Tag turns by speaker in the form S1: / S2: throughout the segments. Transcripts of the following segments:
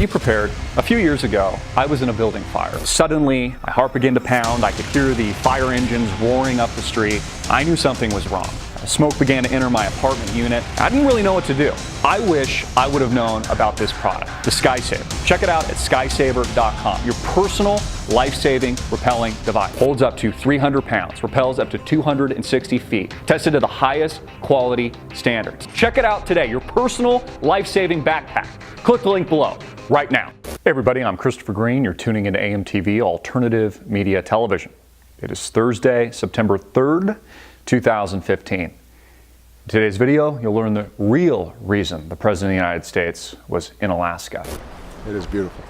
S1: Be prepared. A few years ago, I was in a building fire. Suddenly, my heart began to pound. I could hear the fire engines roaring up the street. I knew something was wrong. Smoke began to enter my apartment unit. I didn't really know what to do. I wish I would have known about this product, the SkySaver. Check it out at skysaver.com. Your personal life-saving rappelling device. Holds up to 300 pounds, rappels up to 260 feet. Tested to the highest quality standards. Check it out today. Your personal life-saving backpack. Click the link below right now. Hey everybody, I'm Christopher Green. You're tuning into AMTV Alternative Media Television. It is Thursday, September 3rd, 2015. In today's video, you'll learn the real reason the President of the United States was in Alaska.
S2: It is beautiful.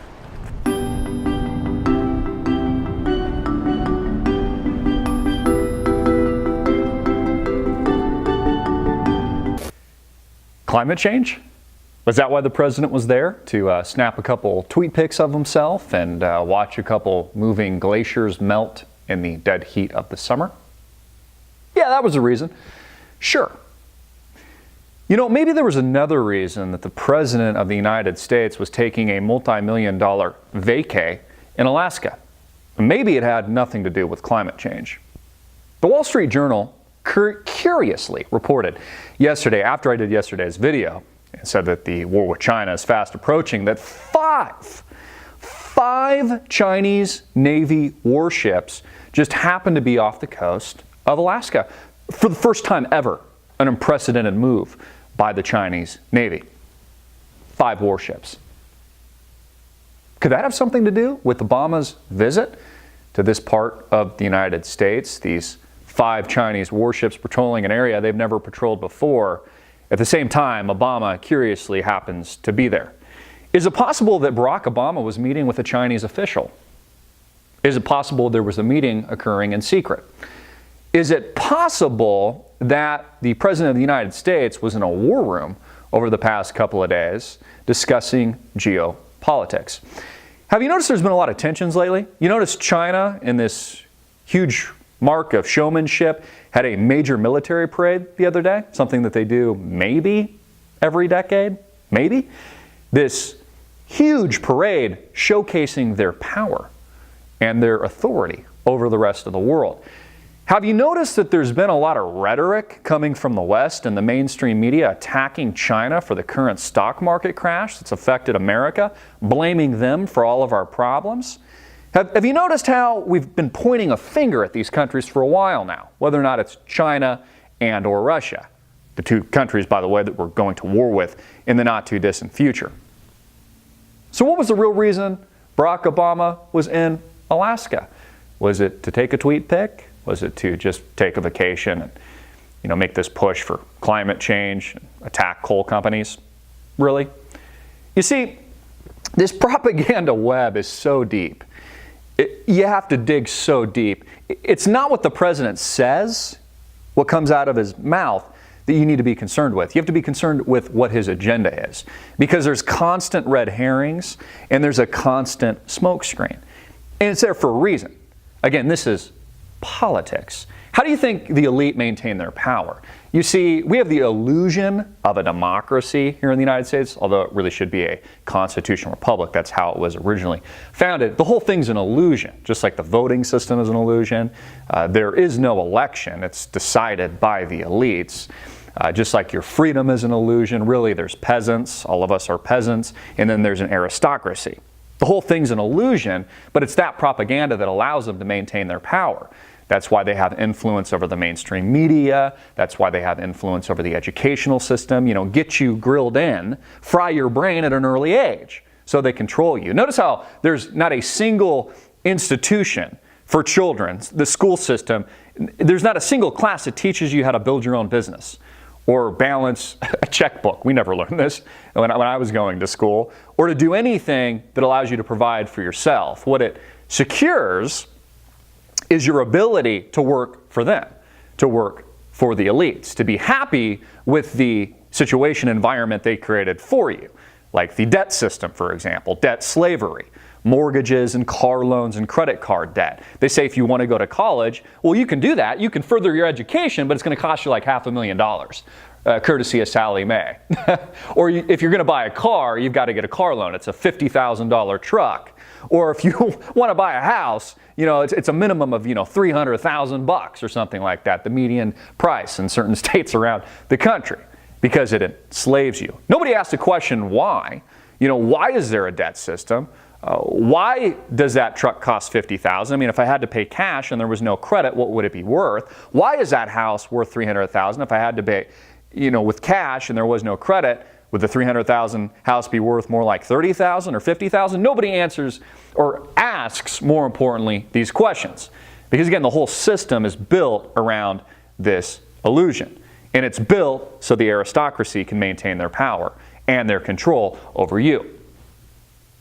S1: Climate change? Was that why the president was there? To snap a couple tweet pics of himself and watch a couple moving glaciers melt in the dead heat of the summer? Yeah, that was the reason. Sure. You know, maybe there was another reason that the President of the United States was taking a multi-million-dollar vacay in Alaska. Maybe it had nothing to do with climate change. The Wall Street Journal curiously reported yesterday, after I did yesterday's video, and said that the war with China is fast approaching, that five Chinese Navy warships just happened to be off the coast of Alaska. For the first time ever, an unprecedented move by the Chinese Navy. 5 warships. Could that have something to do with Obama's visit to this part of the United States? These 5 Chinese warships patrolling an area they've never patrolled before. At the same time, Obama curiously happens to be there. Is it possible that Barack Obama was meeting with a Chinese official? Is it possible there was a meeting occurring in secret? Is it possible that the President of the United States was in a war room over the past couple of days discussing geopolitics? Have you noticed there's been a lot of tensions lately? You notice China, in this huge mark of showmanship, had a major military parade the other day, something that they do maybe every decade, maybe. This huge parade showcasing their power and their authority over the rest of the world. Have you noticed that there's been a lot of rhetoric coming from the West and the mainstream media attacking China for the current stock market crash that's affected America, blaming them for all of our problems? Have you noticed how we've been pointing a finger at these countries for a while now, whether or not it's China and or Russia, the 2 countries, by the way, that we're going to war with in the not too distant future? So what was the real reason Barack Obama was in Alaska? Was it to take a tweet pic? Was it to just take a vacation and, make this push for climate change, and attack coal companies? Really? You see, this propaganda web is so deep. You have to dig so deep. It's not what the president says, what comes out of his mouth, that you need to be concerned with. You have to be concerned with what his agenda is, because there's constant red herrings and there's a constant smokescreen. And it's there for a reason. Again, this is politics. How do you think the elite maintain their power? You see, we have the illusion of a democracy here in the United States, although it really should be a constitutional republic. That's how it was originally founded. The whole thing's an illusion, just like the voting system is an illusion. There is no election. It's decided by the elites. Just like your freedom is an illusion, really there's peasants, all of us are peasants, and then there's an aristocracy. The whole thing's an illusion, but it's that propaganda that allows them to maintain their power. That's why they have influence over the mainstream media. That's why they have influence over the educational system. Get you grilled in, fry your brain at an early age so they control you. Notice how there's not a single institution for children, the school system, there's not a single class that teaches you how to build your own business or balance a checkbook. We never learned this when I was going to school, or to do anything that allows you to provide for yourself. What it secures is your ability to work for them, to work for the elites, to be happy with the situation environment they created for you, like the debt system, for example, debt slavery, mortgages and car loans and credit card debt. They say if you want to go to college, well, you can do that. You can further your education, but it's going to cost you like $500,000. courtesy of Sally Mae. Or if you're going to buy a car, you've got to get a car loan. It's a $50,000 truck. Or if you want to buy a house, it's a minimum of, $300,000 or something like that, the median price in certain states around the country, because it enslaves you. Nobody asked the question why. Why is there a debt system? Why does that truck cost $50,000? I mean, if I had to pay cash and there was no credit, what would it be worth? Why is that house worth $300,000? If I had to pay, with cash and there was no credit, would the $300,000 house be worth more like $30,000 or $50,000? Nobody answers or asks, more importantly, these questions. Because again, the whole system is built around this illusion. And it's built so the aristocracy can maintain their power and their control over you.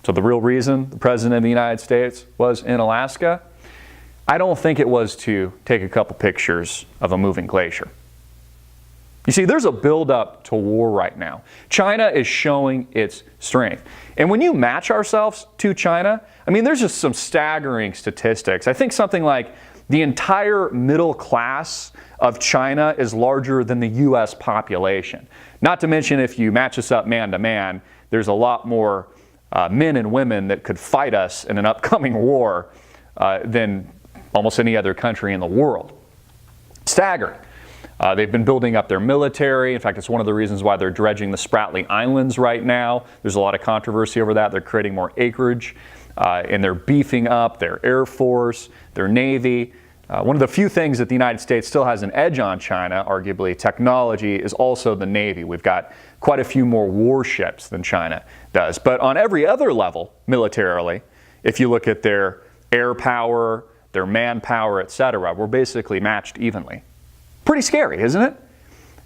S1: So the real reason the President of the United States was in Alaska, I don't think it was to take a couple pictures of a moving glacier. You see, there's a buildup to war right now. China is showing its strength. And when you match ourselves to China, I mean, there's just some staggering statistics. I think something like the entire middle class of China is larger than the U.S. population. Not to mention, if you match us up man to man, there's a lot more men and women that could fight us in an upcoming war than almost any other country in the world. Staggering. They've been building up their military. In fact, it's one of the reasons why they're dredging the Spratly Islands right now. There's a lot of controversy over that. They're creating more acreage, and they're beefing up their Air Force, their Navy. One of the few things that the United States still has an edge on China, arguably technology, is also the Navy. We've got quite a few more warships than China does. But on every other level, militarily, if you look at their air power, their manpower, etc., we're basically matched evenly. Pretty scary, isn't it?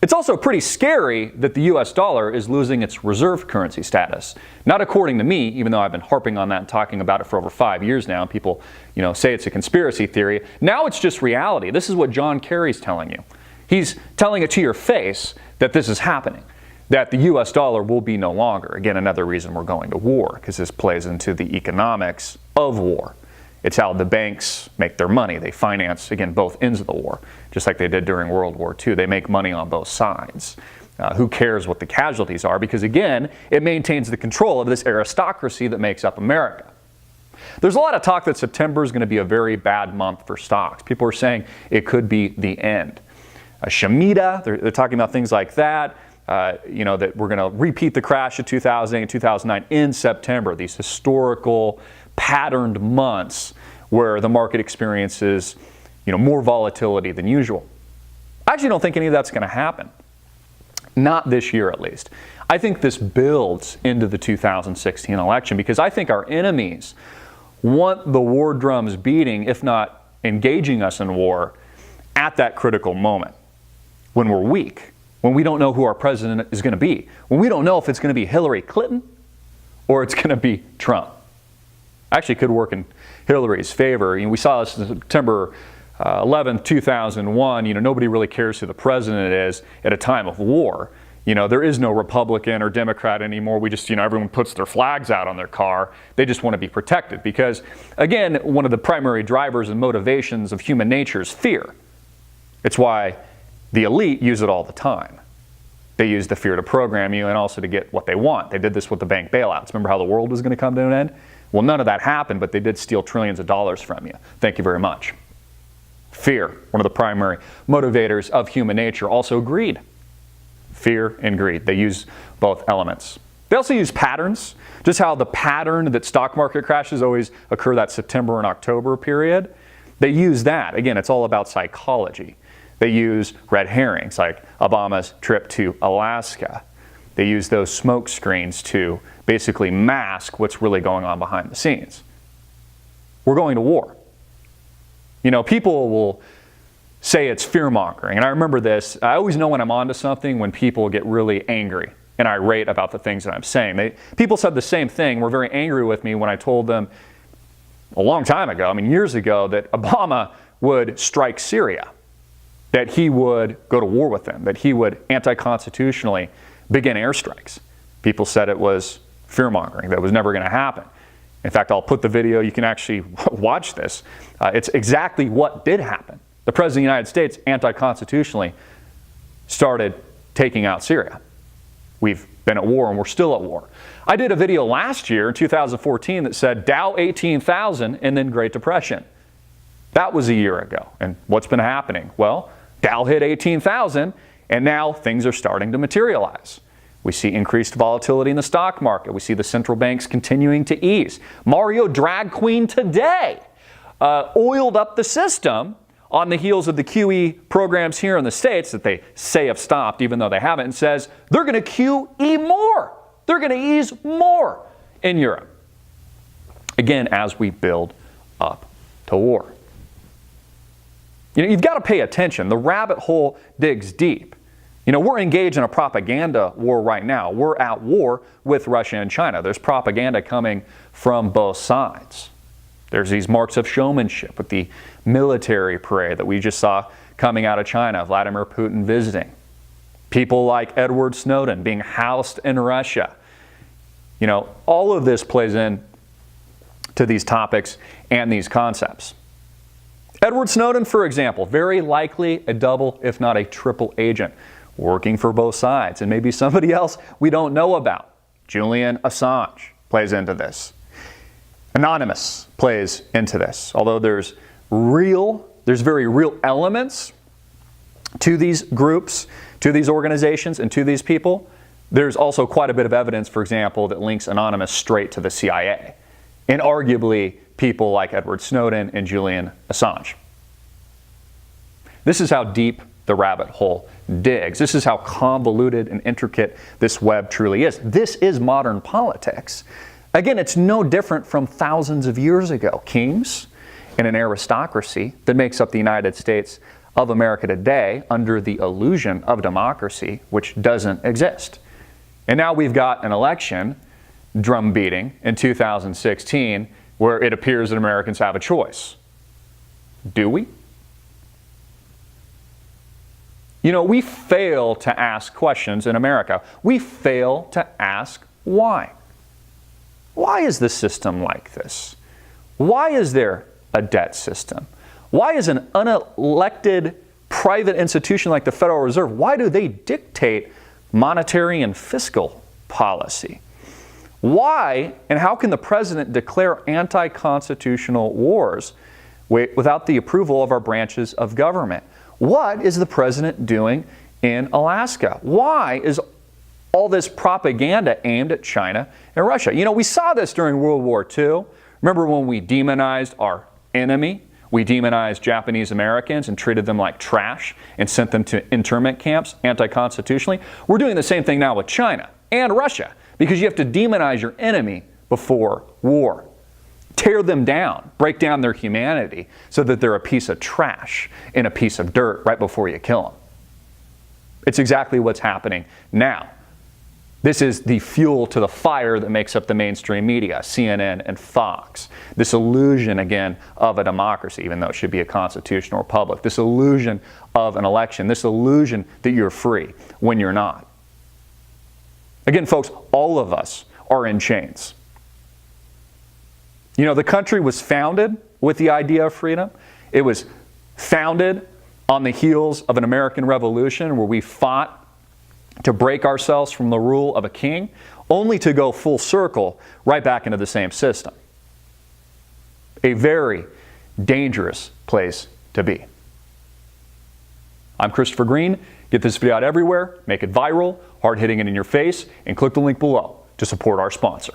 S1: It's also pretty scary that the US dollar is losing its reserve currency status. Not according to me, even though I've been harping on that and talking about it for over 5 years now. People, say it's a conspiracy theory. Now it's just reality. This is what John Kerry's telling you. He's telling it to your face that this is happening, that the US dollar will be no longer. Again, another reason we're going to war, because this plays into the economics of war. It's how the banks make their money. They finance, again, both ends of the war, just like they did during World War II. They make money on both sides. Who cares what the casualties are? Because again, it maintains the control of this aristocracy that makes up America. There's a lot of talk that September is going to be a very bad month for stocks. People are saying it could be the end. Shimida, they're talking about things like that. That we're going to repeat the crash of 2008 and 2009 in September. These historical patterned months where the market experiences, more volatility than usual. I actually don't think any of that's going to happen. Not this year, at least. I think this builds into the 2016 election because I think our enemies want the war drums beating, if not engaging us in war, at that critical moment when we're weak, when we don't know who our president is going to be, when we don't know if it's going to be Hillary Clinton or it's going to be Trump. Actually could work in Hillary's favor. We saw this in September 11th, 2001. Nobody really cares who the president is at a time of war. There is no Republican or Democrat anymore. We just, everyone puts their flags out on their car. They just want to be protected because, again, one of the primary drivers and motivations of human nature is fear. It's why the elite use it all the time. They use the fear to program you and also to get what they want. They did this with the bank bailouts. Remember how the world was going to come to an end? Well, none of that happened, but they did steal trillions of dollars from you. Thank you very much. Fear, one of the primary motivators of human nature. Also greed. Fear and greed. They use both elements. They also use patterns. Just how the pattern that stock market crashes always occur that September and October period. They use that. Again, it's all about psychology. They use red herrings like Obama's trip to Alaska. They use those smoke screens to basically mask what's really going on behind the scenes. We're going to war. People will say it's fear-mongering. And I remember this. I always know when I'm onto something when people get really angry and irate about the things that I'm saying. People said the same thing, were very angry with me when I told them a long time ago, years ago, that Obama would strike Syria, that he would go to war with them, that he would anti-constitutionally begin airstrikes. People said it was fear-mongering, that was never going to happen. In fact, I'll put the video, you can actually watch this. It's exactly what did happen. The President of the United States, anti-constitutionally, started taking out Syria. We've been at war and we're still at war. I did a video last year in 2014 that said Dow 18,000 and then Great Depression. That was a year ago. And what's been happening? Well, Dow hit 18,000 and now things are starting to materialize. We see increased volatility in the stock market. We see the central banks continuing to ease. Mario Drag Queen today oiled up the system on the heels of the QE programs here in the States that they say have stopped, even though they haven't, and says they're going to QE more. They're going to ease more in Europe. Again, as we build up to war. You've got to pay attention. The rabbit hole digs deep. We're engaged in a propaganda war right now. We're at war with Russia and China. There's propaganda coming from both sides. There's these marks of showmanship with the military parade that we just saw coming out of China, Vladimir Putin visiting. People like Edward Snowden being housed in Russia. All of this plays in to these topics and these concepts. Edward Snowden, for example, very likely a double, if not a triple agent, working for both sides, and maybe somebody else we don't know about. Julian Assange plays into this. Anonymous plays into this. Although there's very real elements to these groups, to these organizations, and to these people, there's also quite a bit of evidence, for example, that links Anonymous straight to the CIA, and arguably people like Edward Snowden and Julian Assange. This is how deep the rabbit hole digs. This is how convoluted and intricate this web truly is. This is modern politics. Again, it's no different from thousands of years ago. Kings and an aristocracy that makes up the United States of America today under the illusion of democracy, which doesn't exist. And now we've got an election drum beating in 2016 where it appears that Americans have a choice. Do we? We fail to ask questions in America. We fail to ask why. Why is the system like this? Why is there a debt system? Why is an unelected private institution like the Federal Reserve, why do they dictate monetary and fiscal policy? Why and how can the president declare anti-constitutional wars without the approval of our branches of government? What is the president doing in Alaska? Why is all this propaganda aimed at China and Russia? We saw this during World War II. Remember when we demonized our enemy? We demonized Japanese Americans and treated them like trash and sent them to internment camps anti-constitutionally. We're doing the same thing now with China and Russia because you have to demonize your enemy before war. Tear them down, break down their humanity so that they're a piece of trash and a piece of dirt right before you kill them. It's exactly what's happening now. This is the fuel to the fire that makes up the mainstream media, CNN and Fox. This illusion, again, of a democracy, even though it should be a constitutional republic. This illusion of an election. This illusion that you're free when you're not. Again, folks, all of us are in chains. The country was founded with the idea of freedom. It was founded on the heels of an American Revolution where we fought to break ourselves from the rule of a king, only to go full circle right back into the same system. A very dangerous place to be. I'm Christopher Green. Get this video out everywhere, make it viral, hard-hitting it in your face, and click the link below to support our sponsor.